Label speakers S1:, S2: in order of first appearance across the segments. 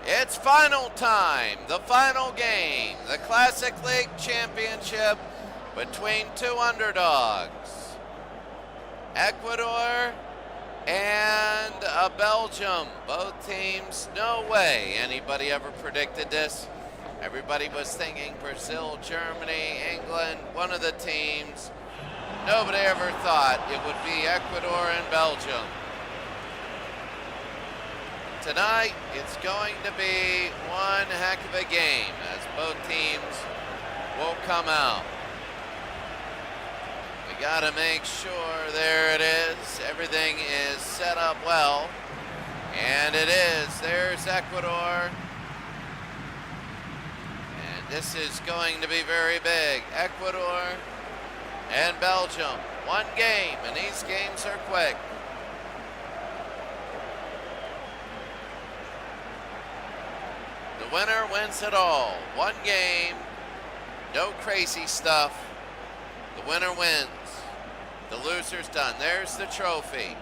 S1: It's final time, the final game, the Classic League Championship between two underdogs, Ecuador and Belgium. Both teams, no way anybody ever predicted this. Everybody was thinking Brazil, Germany, England, one of the teams. Nobody ever thought it would be Ecuador and Belgium. Tonight, it's going to be one heck of a game as both teams will come out. We gotta make sure, there it is, everything is set up well. And it is, there's Ecuador. And this is going to be very big. Ecuador and Belgium, one game, and these games are quick. The winner wins it all. One game, no crazy stuff. The winner wins. The loser's done. There's the trophy.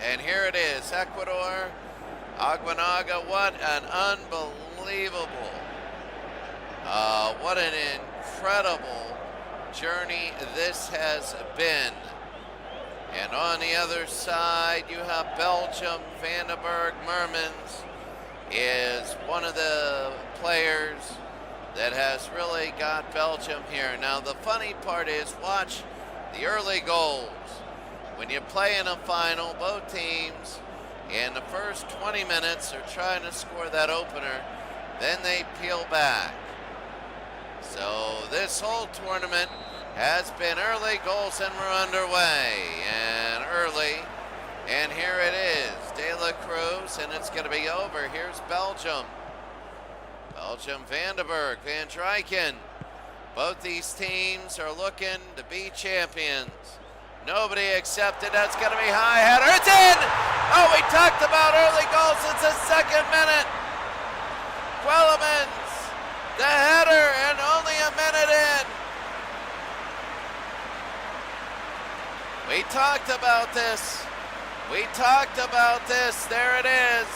S1: And here it is, Ecuador, Aguanaga. What an unbelievable, what an incredible journey this has been. And on the other side, you have Belgium. Vandenberg Mermens is one of the players that has really got Belgium here. Now, the funny part is, watch the early goals. When you play in a final, both teams in the first 20 minutes are trying to score that opener, then they peel back. So this whole tournament has been early goals and we're underway. And early, and here it is, De La Cruz, and it's going to be over. Here's Belgium. Belgium, Vandenberg, Van Drijken. Both these teams are looking to be champions. Nobody accepted. That's going to be high header. It's in! Oh, we talked about early goals. It's the second minute. Quellemans, the header, and only a minute in. We talked about this. We talked about this. There it is.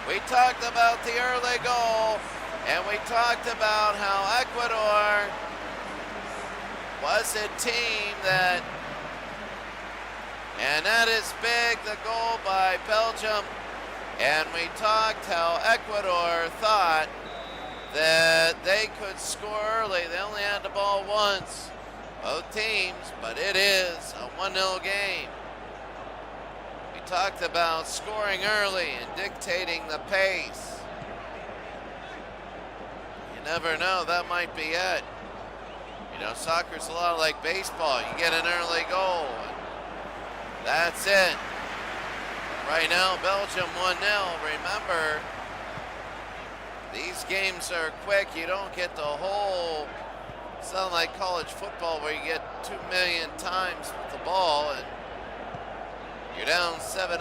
S1: We talked about the early goal, and we talked about how Ecuador was a team that, and that is big, the goal by Belgium. And we talked how Ecuador thought that they could score early. They only had the ball once, both teams, but it is a 1-0 game. We talked about scoring early and dictating the pace. You never know, that might be it. You know, soccer's a lot like baseball. You get an early goal, and that's it. Right now, Belgium 1-0. Remember, these games are quick. You don't get the whole, it's not like college football where you get 2 million times with the ball and you're down 7-0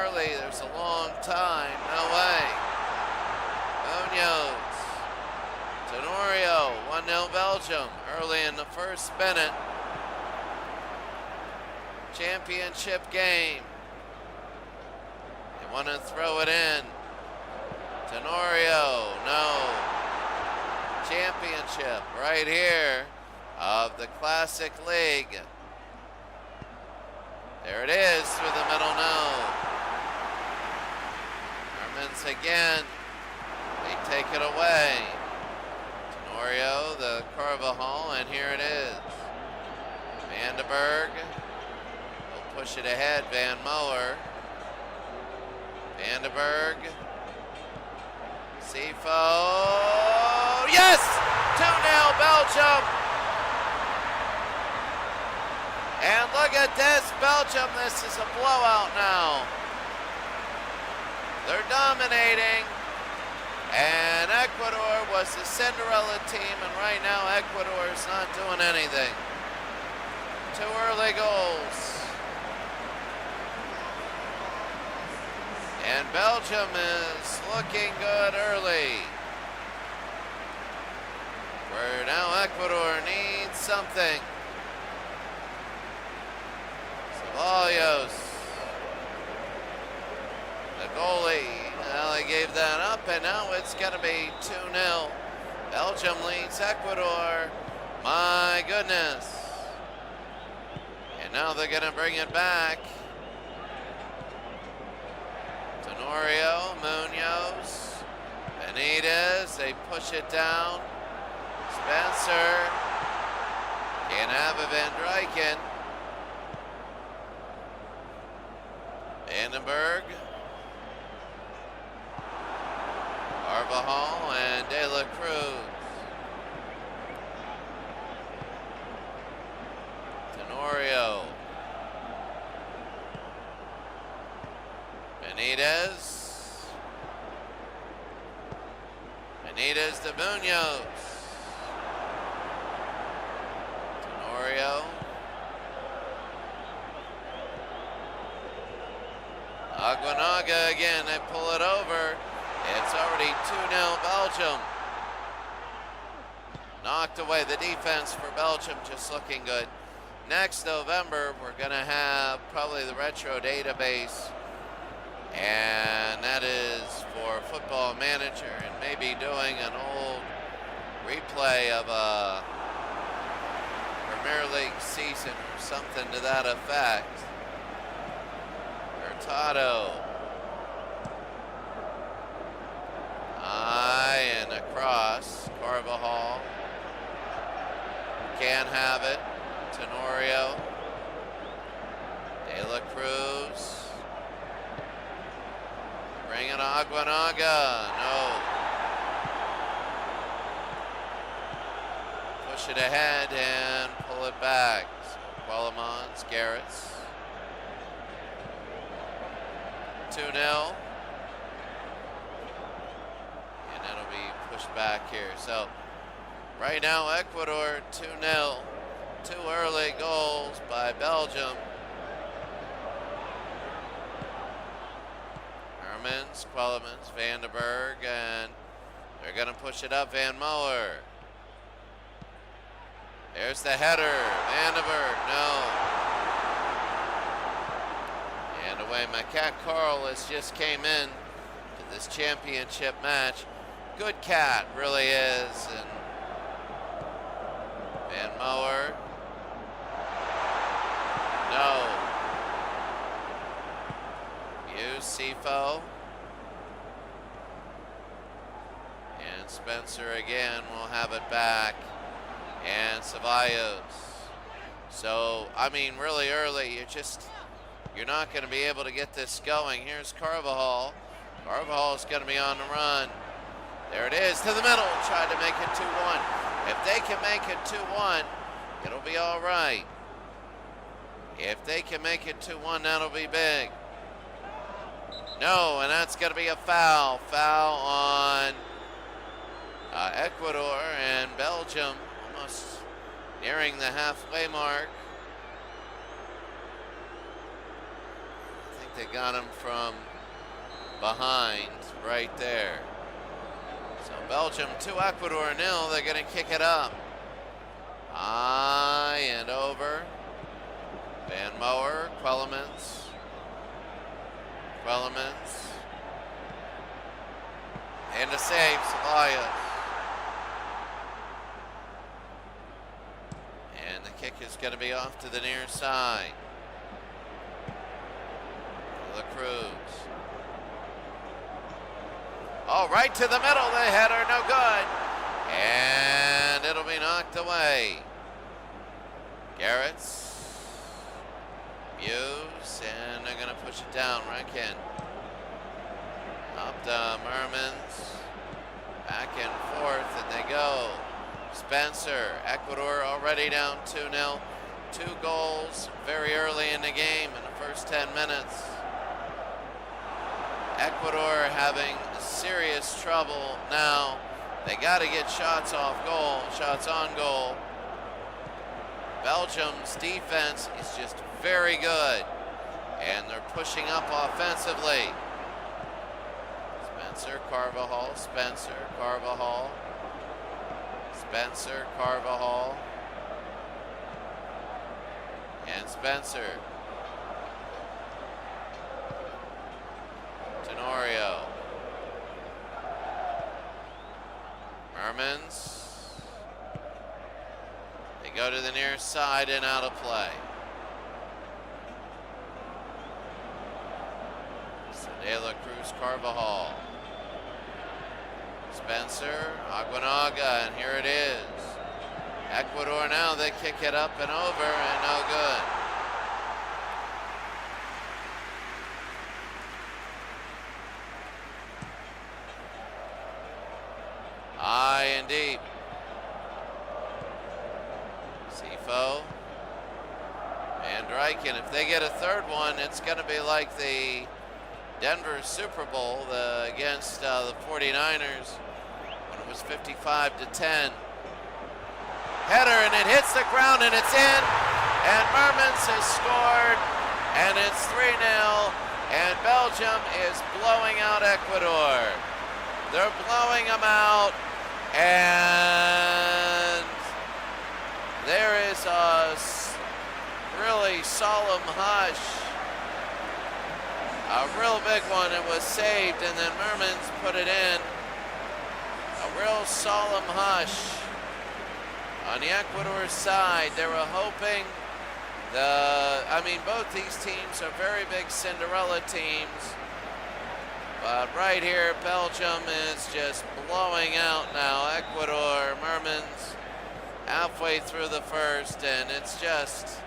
S1: early. There's a long time. No way. Munoz. Tenorio, 1-0 Belgium early in the first minute. Championship game. They want to throw it in. Tenorio, no. Championship right here of the Classic League. There it is through the middle, no. Mermens again. They take it away. Tenorio, the Carvajal, and here it is. Vandenberg will push it ahead. Van Moer. Vandenberg. Sifo. Yes! 2-0 Belgium. And look at this, Belgium. This is a blowout now. They're dominating. And Ecuador was the Cinderella team, and right now Ecuador is not doing anything. 2 early goals. And Belgium is looking good early. Where now Ecuador needs something. Ceballos, the goalie, well, he gave up, and now it's going to be 2-0. Belgium leads Ecuador. My goodness. And now they're going to bring it back. Tenorio, Munoz, Benitez, they push it down. Spencer, can't have it, Van Dijken. Vandenberg, Carvajal, and De La Cruz. Tenorio. Benitez. Benitez to Munoz. Tenorio. Aguanaga again, they pull it over. It's already 2-0 Belgium. Knocked away the defense for Belgium, just looking good. Next November, we're gonna have probably the retro database, and that is for Football Manager, and maybe doing an old replay of a Premier League season or something to that effect. Hurtado. High and across. Carvajal. Can't have it. Tenorio. De La Cruz. Bring it Aguanaga. No. Push it ahead and pull it back. So Quelimans, Garrett's. 2-0. And that'll be pushed back here. So right now Ecuador 2-0. 2 early goals by Belgium. Hermans, Quelimans, Vandenberg, and they're going to push it up. Van Moer. There's the header. Vandenberg, no. And away, my cat Carl has just came in to this championship match. Good cat, really is. And Van Moer. No. Sifo. And Spencer again will have it back. And Ceballos. So, I mean, really early, you're not going to be able to get this going. Here's Carvajal. Carvajal's going to be on the run. There it is, to the middle. Tried to make it 2-1. If they can make it 2-1, it'll be all right. If they can make it 2-1, that'll be big. No, and that's going to be a foul. Foul on Ecuador, and Belgium almost nearing the halfway mark. I think they got him from behind right there. So Belgium 2, Ecuador 0. They're going to kick it up. High and over. Van Moer, Quelimans. Quelimans. And a save, Ceballos. And the kick is going to be off to the near side. La Cruz. Oh, right to the middle. The header, no good. And it'll be knocked away. Garrett's. Muse, and they're going to push it down. Rankin. Up to Mermans. Back and forth, and they go. Spencer. Ecuador already down 2-0. 2 goals very early in the game in the first 10 minutes. Ecuador having serious trouble now. They got to get shots off goal, shots on goal. Belgium's defense is just very good, and they're pushing up offensively. Spencer, Carvajal, Spencer, Carvajal, Spencer, Carvajal, and Spencer. Tenorio. go to the near side and out of play. So De La Cruz Carvajal. Spencer, Aguinaga, and here it is. Ecuador now, they kick it up and over, and no good. High and deep. Sifo. And Dryken, if they get a third one, it's going to be like the Denver Super Bowl against the 49ers when it was 55-10. Header, and it hits the ground, and it's in. And Mermens has scored, and it's 3-0. And Belgium is blowing out Ecuador. They're blowing them out, and there is a really solemn hush. A real big one. It was saved, and then Mermens put it in. A real solemn hush on the Ecuador side. They were hoping both these teams are very big Cinderella teams. But right here, Belgium is just blowing out now. Ecuador, Mermens, halfway through the first, and it's just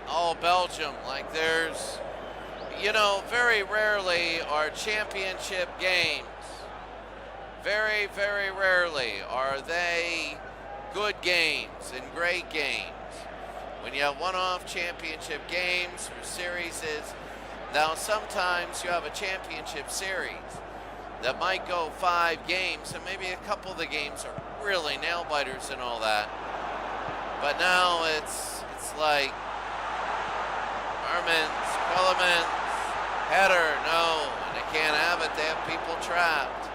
S1: all Belgium. Like there's, very rarely are championship games. Very, very rarely are they good games and great games. When you have one-off championship games or series, now sometimes you have a championship series that might go 5 games, and maybe a couple of the games are really nail-biters and all that. But now it's like Mermens, Quillemans, header, no, and they can't have it. They have people trapped.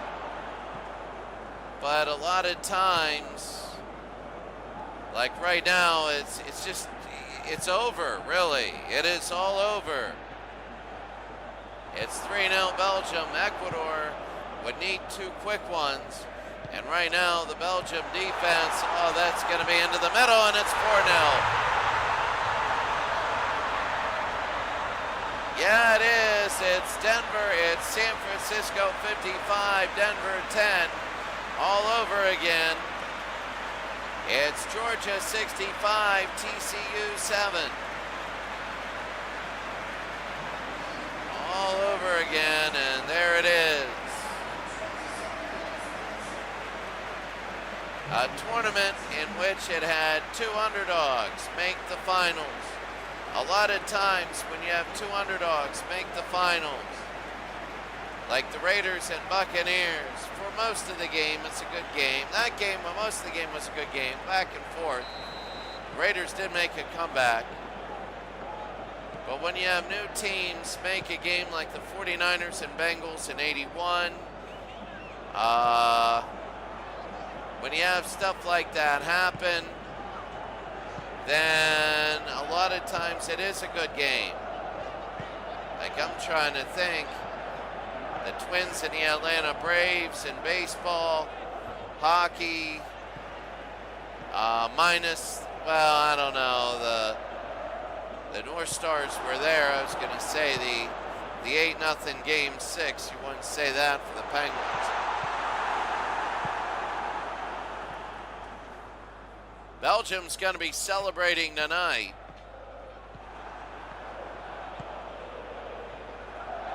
S1: But a lot of times, like right now, it's over, really. It is all over. It's 3-0 Belgium. Ecuador would need 2 quick ones. And right now, the Belgium defense, that's going to be into the middle, and it's 4-0. Yeah, it is. It's Denver. It's San Francisco 55, Denver 10. All over again. It's Georgia 65, TCU 7. All over again, and there it is. A tournament in which it had 2 underdogs make the finals. A lot of times when you have 2 underdogs make the finals, like the Raiders and Buccaneers, for most of the game, it's a good game. That game, most of the game was a good game, back and forth. The Raiders did make a comeback. But when you have new teams make a game like the 49ers and Bengals in '81, when you have stuff like that happen, then a lot of times it is a good game. Like I'm trying to think, the Twins and the Atlanta Braves in baseball, hockey, I don't know, the North Stars were there. I was going to say the 8-0 game 6. You wouldn't say that for the Penguins. Belgium's going to be celebrating tonight.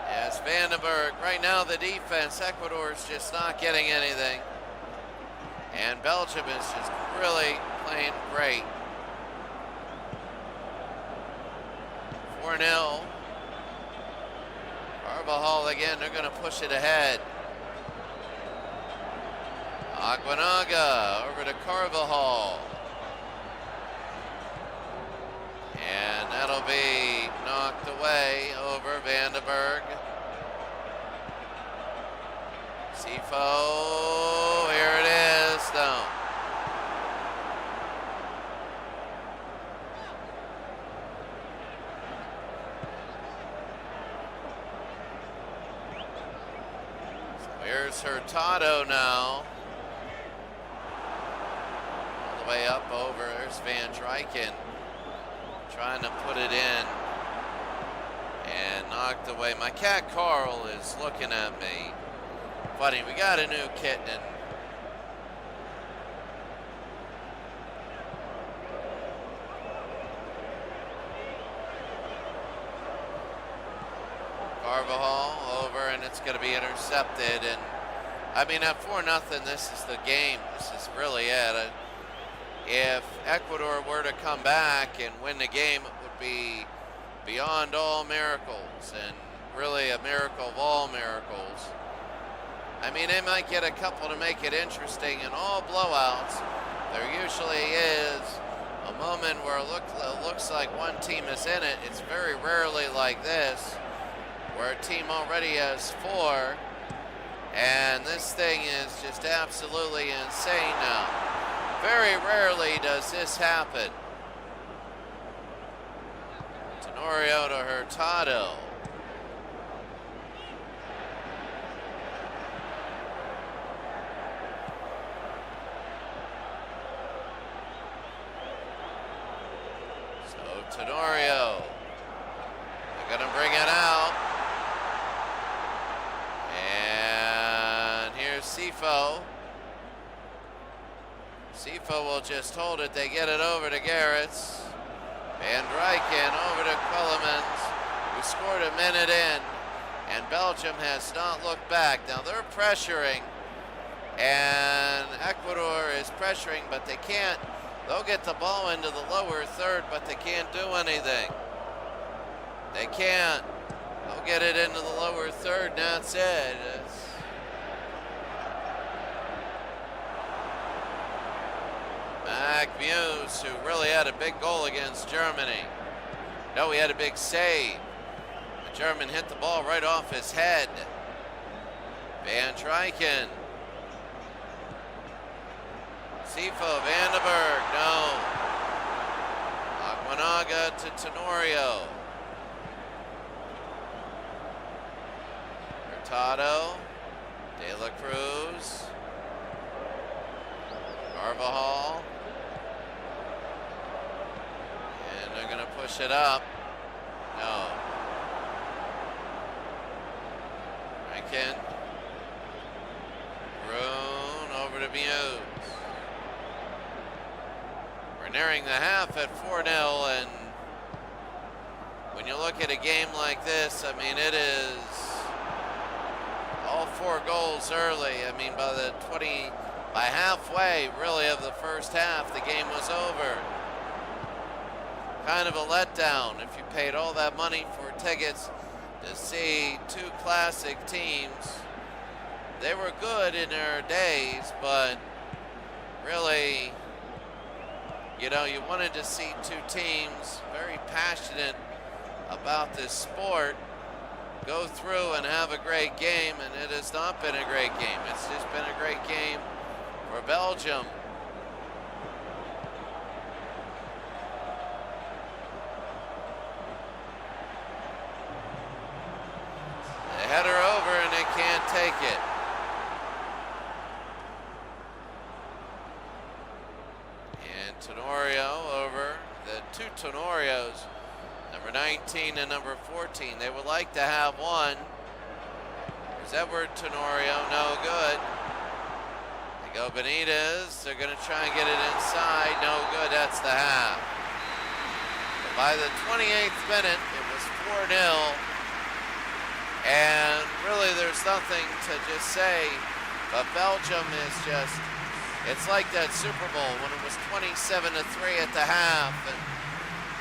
S1: Yes, Vandenberg. Right now the defense, Ecuador is just not getting anything. And Belgium is just really playing great. 4-0. Carvajal again, they're going to push it ahead. Aguinaga over to Carvajal. And that'll be knocked away over Vandenberg. Sifo, here it is, no. So here's Hurtado now. All the way up over. There's Van Dryken trying to put it in and knocked away. My cat Carl is looking at me. Funny, we got a new kitten. Carvajal over, and it's going to be intercepted. And I mean, at 4-0, this is the game. This is really it. If Ecuador were to come back and win the game, it would be beyond all miracles, and really a miracle of all miracles. I mean, they might get a couple to make it interesting. In all blowouts, there usually is a moment where it looks like one team is in it. It's very rarely like this, where a team already has 4, and this thing is just absolutely insane now. Very rarely does this happen. Tenorio to Hurtado. So Tenorio, they're gonna bring it out. And here's Sifo. Sifo will just hold it. They get it over to Garretts. Van Dryken over to Quellemans, who scored a minute in. And Belgium has not looked back. Now they're pressuring, and Ecuador is pressuring, but they can't. They'll get the ball into the lower third, but they can't do anything. They can't. They'll get it into the lower third, and that's it. Mac Muse, who really had a big goal against Germany. No, he had a big save. The German hit the ball right off his head. Van Dryken. Sifo, Vandenberg, no. Aguanaga to Tenorio. Hurtado, De La Cruz, Carvajal. And they're gonna push it up. No. Rankin. Brune over to Muse. We're nearing the half at 4-0, and when you look at a game like this, I mean, it is all 4 goals early. I mean, by halfway, really, of the first half, the game was over. Kind of a letdown if you paid all that money for tickets to see 2 classic teams. They were good in their days, but really, you know, you wanted to see 2 teams very passionate about this sport go through and have a great game, and it has not been a great game. It's just been a great game for Belgium. They head her over and they can't take it. And Tenorio over, the 2 Tenorios, number 19 and number 14. They would like to have one. There's Edward Tenorio, no good. They go Benitez, they're gonna try and get it inside, no good, that's the half. But by the 28th minute, it was 4-0. And really there's nothing to just say, but Belgium is just, it's like that Super Bowl when it was 27-3 at the half. And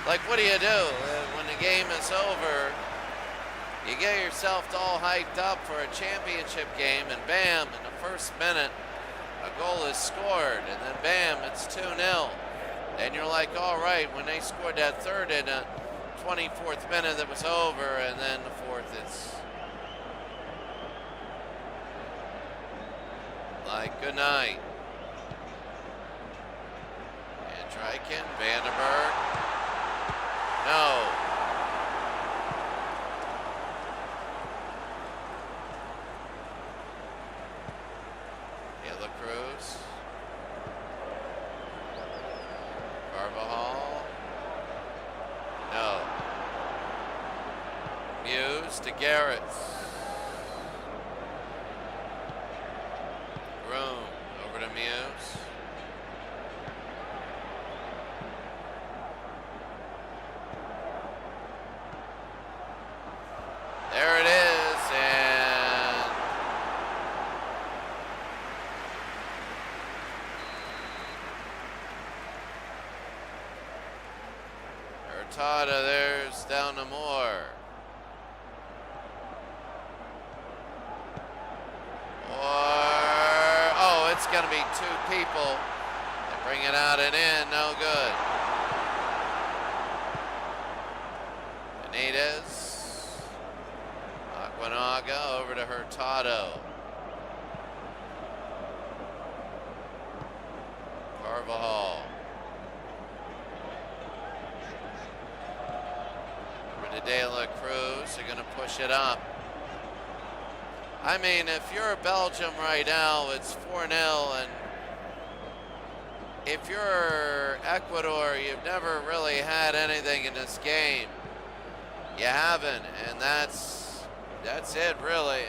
S1: like, what do? When the game is over, you get yourself all hyped up for a championship game, and bam, in the first minute, a goal is scored, and then bam, it's 2-0. And you're like, all right, when they scored that third in the 24th minute, it was over, and then the fourth, it's like, good night. And Dryken, Vandenberg. No. De La Cruz. Cruz to Garrett's. Groom over to Muse. There it is, and Hurtado, there's down to Moore. Oh, it's going to be two people. They bring it out and in, no good. Benitez. Aquinaga over to Hurtado. Carvajal. Over to De La Cruz. They're going to push it up. I mean, if you're Belgium right now, it's 4-0, and if you're Ecuador, you've never really had anything in this game. You haven't, and that's it, really.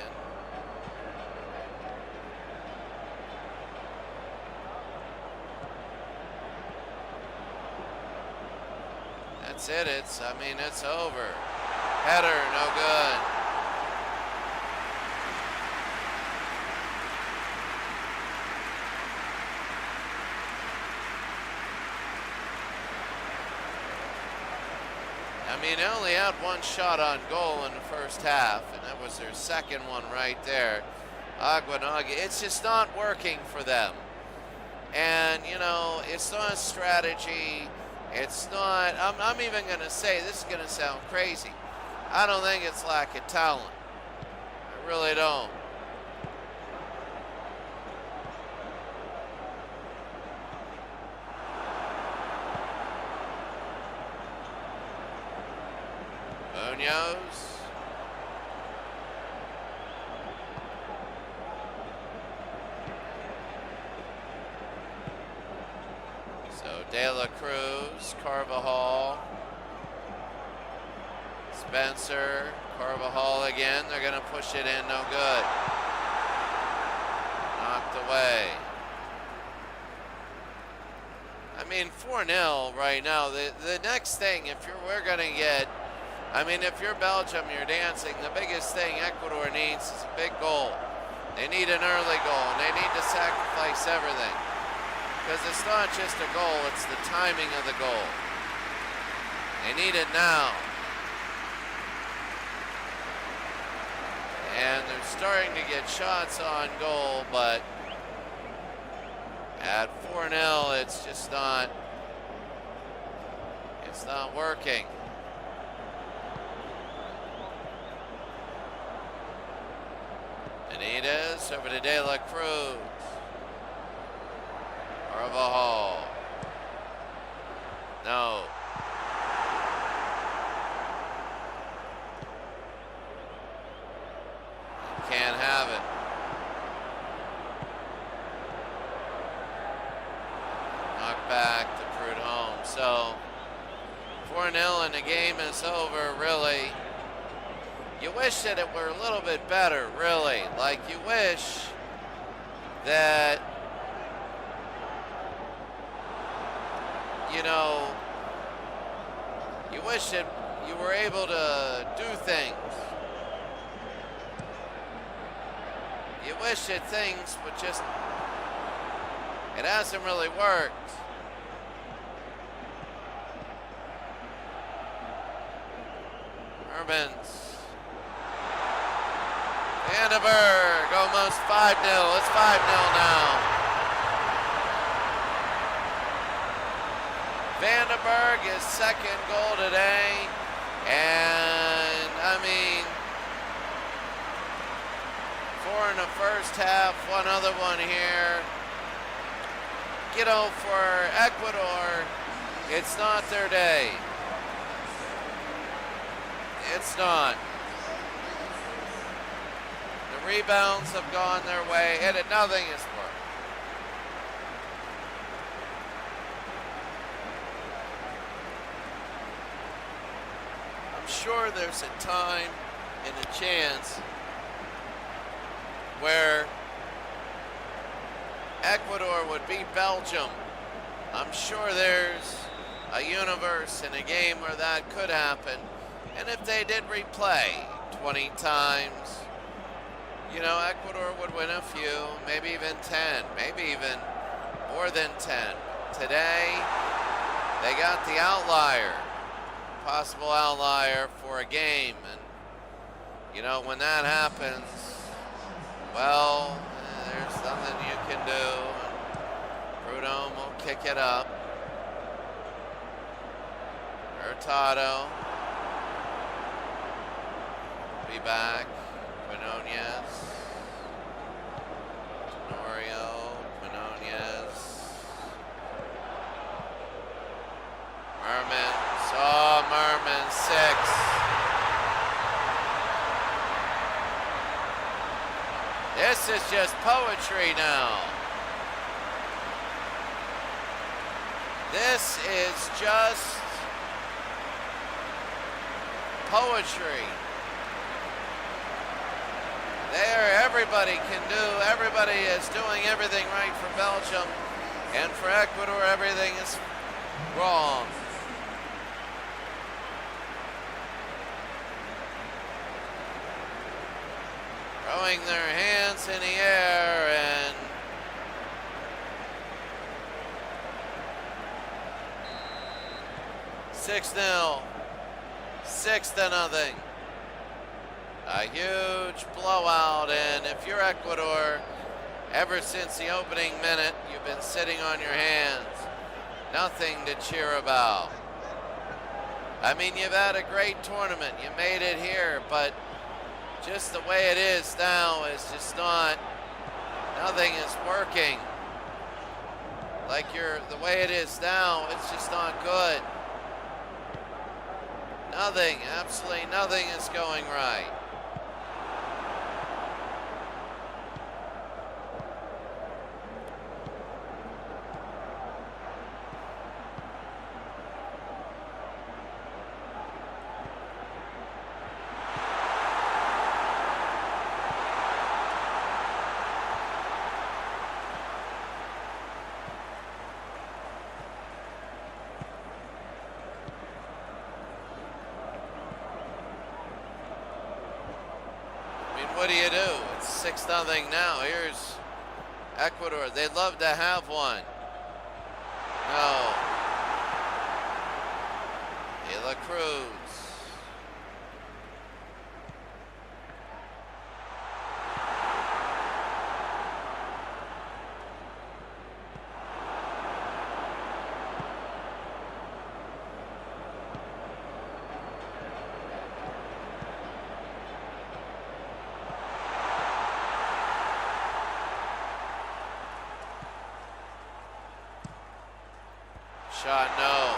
S1: That's it. It's over. Header, no good. I mean, they only had one shot on goal in the first half, and that was their second one right there. Aquinaga, it's just not working for them. And, you know, it's not a strategy. It's not, I'm even going to say, this is going to sound crazy. I don't think it's lack of talent. I really don't. Munoz. So De La Cruz, Carvajal, Spencer, Carvajal again. They're going to push it in, no good. Knocked away. I mean, 4-0 right now. The next thing, we're going to get, I mean, if you're Belgium, you're dancing. The biggest thing Ecuador needs is a big goal. They need an early goal, and they need to sacrifice everything. Because it's not just a goal, it's the timing of the goal. They need it now. And they're starting to get shots on goal, but at 4-0, it's just not, it's not working. Benitez over to De La Cruz. Carvajal. No. Can't have it. Knocked back to Prudhomme. So 4-0 and the game is over, really. You wish that it were a little bit better, really. Like, you wish that, you know, you wish that you were able to do things. You wish that things would just, it hasn't really worked. Mermans. Vandenberg, almost 5-0. It's 5-0 now. Vandenberg, his second goal today. And, I mean, 4 in the first half, one other one here. You know, for Ecuador, it's not their day. It's not. The rebounds have gone their way, and nothing has worked. I'm sure there's a time in a chance where Ecuador would beat Belgium. I'm sure there's a universe in a game where that could happen. And if they did replay 20 times, you know, Ecuador would win a few, maybe even 10, maybe even more than 10. Today, they got the outlier, possible outlier for a game. And, you know, when that happens, well, there's nothing you can do. Prudhomme will kick it up. Hurtado. Be back. Quinones. Tenorio. Quinones. Mermans. Oh, Mermans. 6. This is just poetry now. This is just poetry. There, everybody can do, everybody is doing everything right for Belgium, and for Ecuador, everything is wrong. Throwing their hands in the air and (6-0), 6-0. A huge blowout, and if you're Ecuador, ever since the opening minute, you've been sitting on your hands. Nothing to cheer about. I mean, you've had a great tournament. You made it here, but just the way it is now is just not, nothing is working. Like the way it is now, it's just not good. Nothing, absolutely nothing is going right. What do you do? It's 6-0 now. Here's Ecuador. They'd love to have one. No. De La Cruz. Shot, no.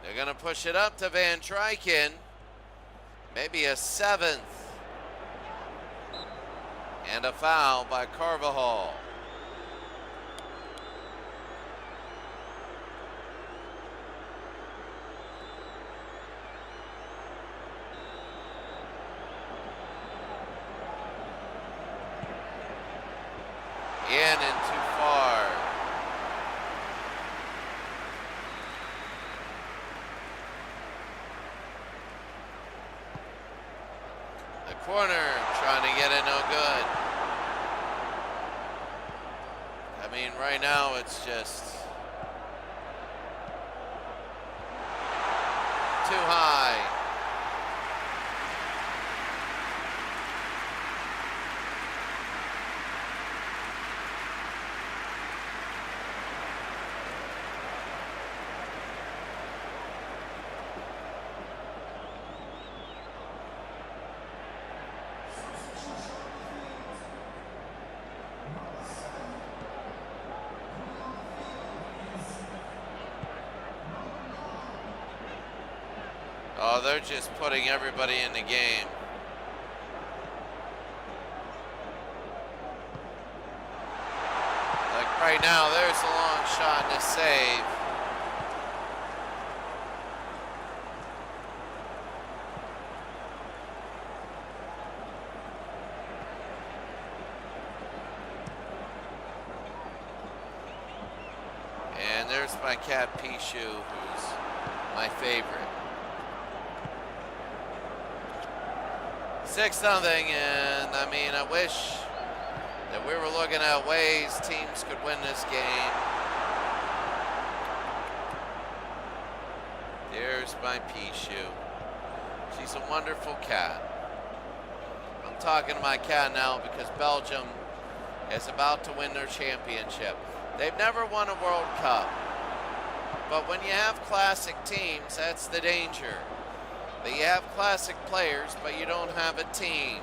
S1: They're going to push it up to Van Tryken. Maybe a 7th. And a foul by Carvajal. In and too far. The corner trying to get it, no good. I mean, right now it's just too high. Oh, they're just putting everybody in the game. Like right now. There's a long shot and a save. And there's my cat Pichu, who's my favorite. 6-0, and I mean, I wish that we were looking at ways teams could win this game. There's my Pichu. She's a wonderful cat. I'm talking to my cat now because Belgium is about to win their championship. They've never won a World Cup, but when you have classic teams, that's the danger. That you have classic players, but you don't have a team.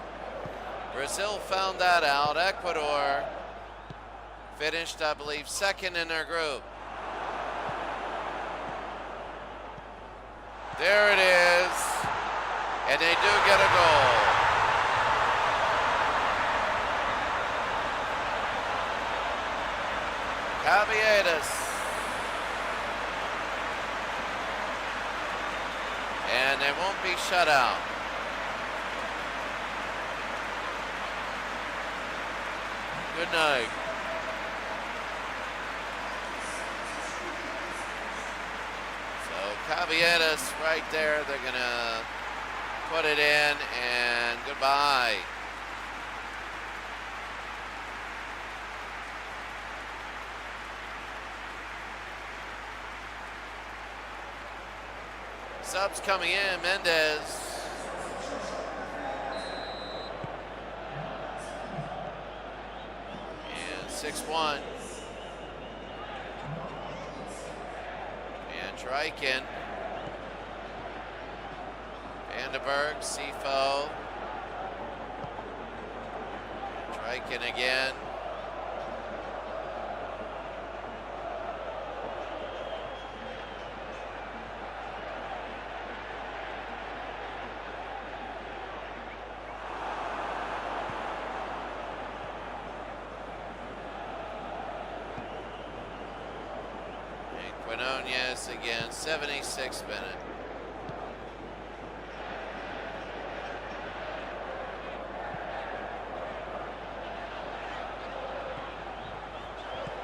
S1: Brazil found that out. Ecuador finished, I believe, second in their group. There it is, and they do get a goal. Caviedes. And they won't be shut out. Good night. So Caviedes right there, they're gonna put it in and goodbye. Subs coming in, Mendez. And 6-1. And Dryken. Vandenberg, Sifo. Dryken again. Quinones again, 76th minute.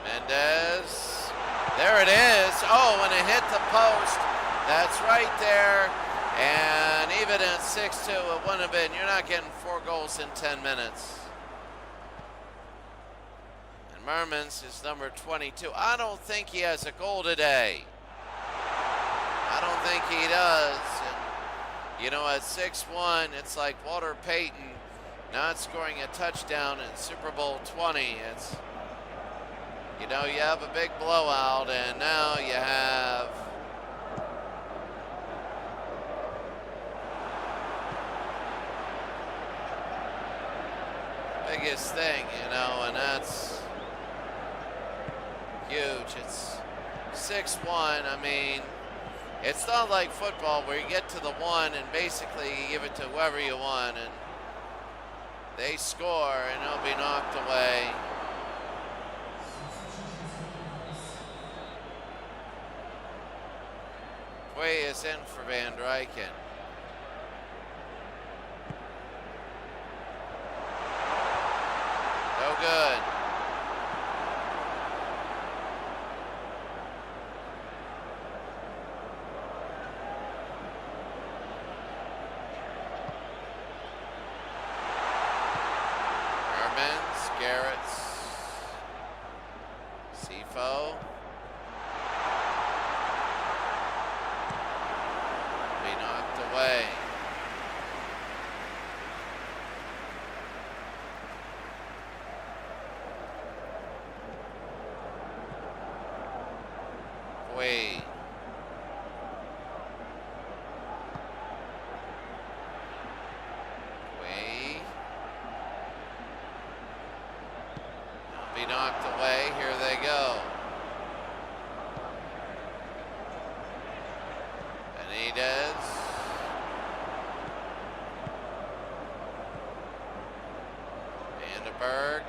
S1: Mendez, there it is. Oh, and it hit the post. That's right there. And even at 6-2, it wouldn't have been. You're not getting 4 goals in 10 minutes. Mermans is number 22. I don't think he has a goal today. I don't think he does. And, you know, at 6-1, it's like Walter Payton not scoring a touchdown in Super Bowl 20. It's, you know, you have a big blowout, and now you have the biggest thing, you know, and that's huge. It's 6-1. I mean, it's not like football where you get to the 1 and basically you give it to whoever you want and they score and it'll be knocked away. Quay is in for Van Dryken. No good. Sifo. Be knocked away. Quay. Be knocked away. Here they go. Benitez. Vandenberg.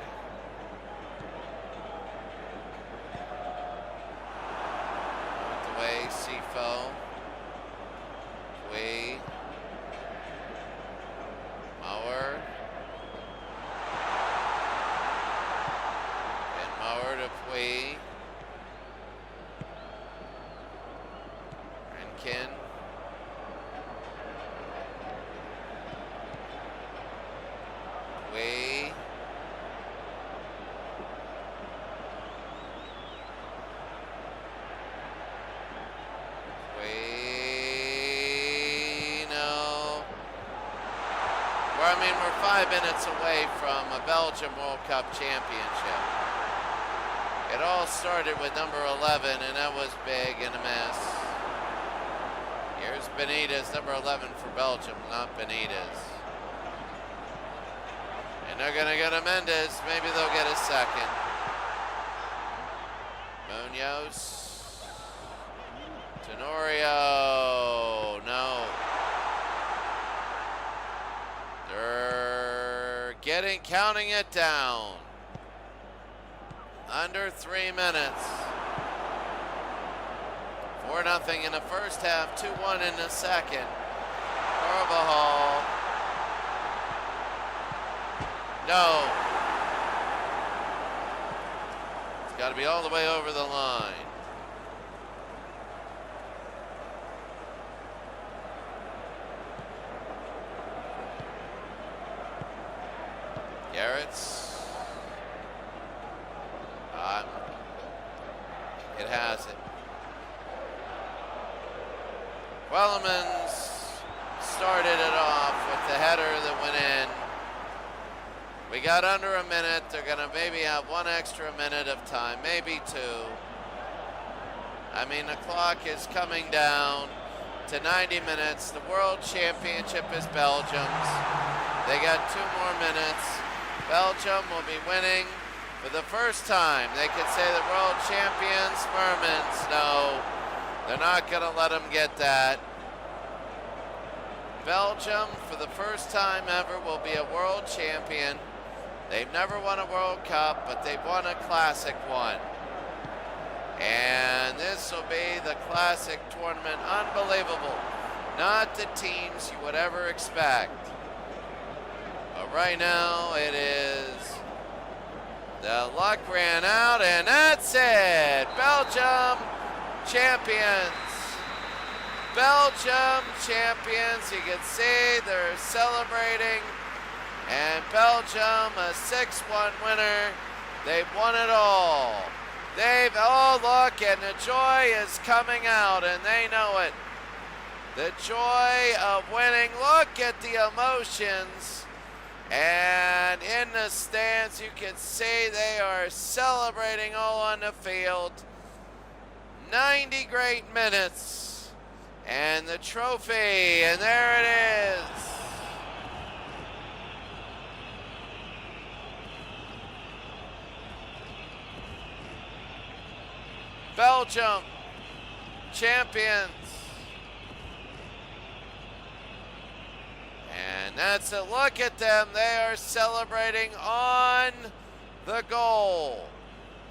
S1: Grifo. Puig. Mauer. And Mauer to Puig. Rankin. Puig. I mean, we're 5 minutes away from a Belgium World Cup championship. It all started with number 11, and that was big and a mess. Here's Benitez, number 11 for Belgium, not Benitez. And they're going to go to Mendes. Maybe they'll get a second. Munoz. Tenorio. No. They're counting it down. Under 3 minutes. 4-0 in the first half, 2-1 in the second. Carvajal. No. It's got to be all the way over the line. Garrett's. It has it. Quellerman's started it off with the header that went in. We got under a minute. They're going to maybe have 1 extra minute of time, maybe 2. I mean, the clock is coming down to 90 minutes. The World Championship is Belgium's. They got 2 more minutes. Belgium will be winning for the first time. They could say the world champions, Mermans. No, they're not going to let them get that. Belgium, for the first time ever, will be a world champion. They've never won a World Cup, but they've won a Classic one. And this will be the Classic tournament. Unbelievable. Not the teams you would ever expect. But right now, it is the luck ran out, and that's it. Belgium champions. Belgium champions. You can see they're celebrating. And Belgium, a 6-1 winner. They've won it all. Oh, look, and the joy is coming out, and they know it. The joy of winning. Look at the emotions. And in the stands, you can see they are celebrating all on the field. 90 great minutes. And the trophy, and there it is. Belgium, champions. And that's it. Look at them. They are celebrating on the goal.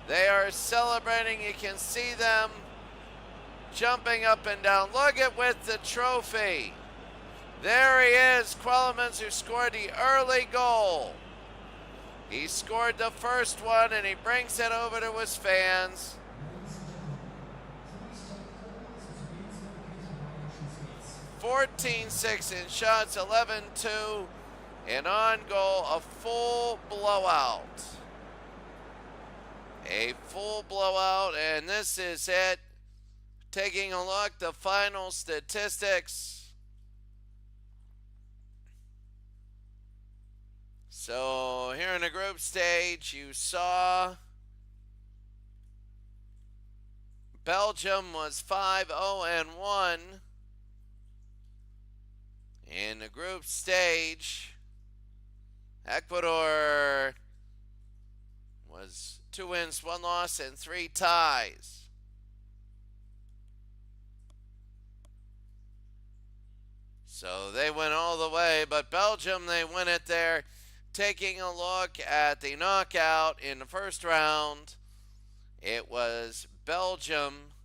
S1: They are celebrating. You can see them jumping up and down. Look at with the trophy. There he is, Quellerman, who scored the early goal. He scored the first one, and he brings it over to his fans. 14-6 in shots, 11-2 and on goal, a full blowout. A full blowout, and this is it. Taking a look, the final statistics. So here in the group stage, you saw Belgium was 5-0-1. In the group stage, Ecuador was 2 wins, 1 loss, and 3 ties. So they went all the way, but Belgium, they win it there. Taking a look at the knockout in the first round, it was Belgium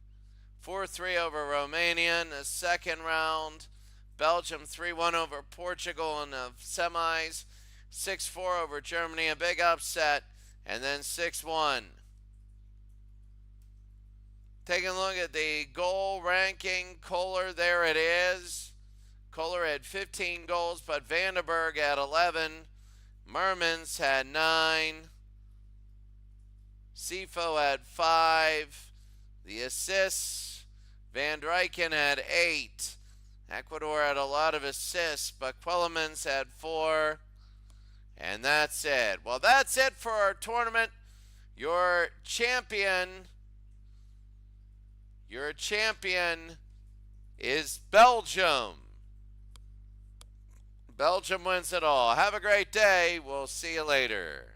S1: 4-3 over Romania in the second round. Belgium 3-1 over Portugal in the semis. 6-4 over Germany, a big upset, and then 6-1. Taking a look at the goal ranking, Kohler, there it is. Kohler had 15 goals, but Vandenberg had 11. Mermans had 9. Sifo had 5. The assists, Van Dijken had 8. Ecuador had a lot of assists, but Quellemans had 4. And that's it. Well, that's it for our tournament. Your champion is Belgium. Belgium wins it all. Have a great day. We'll see you later.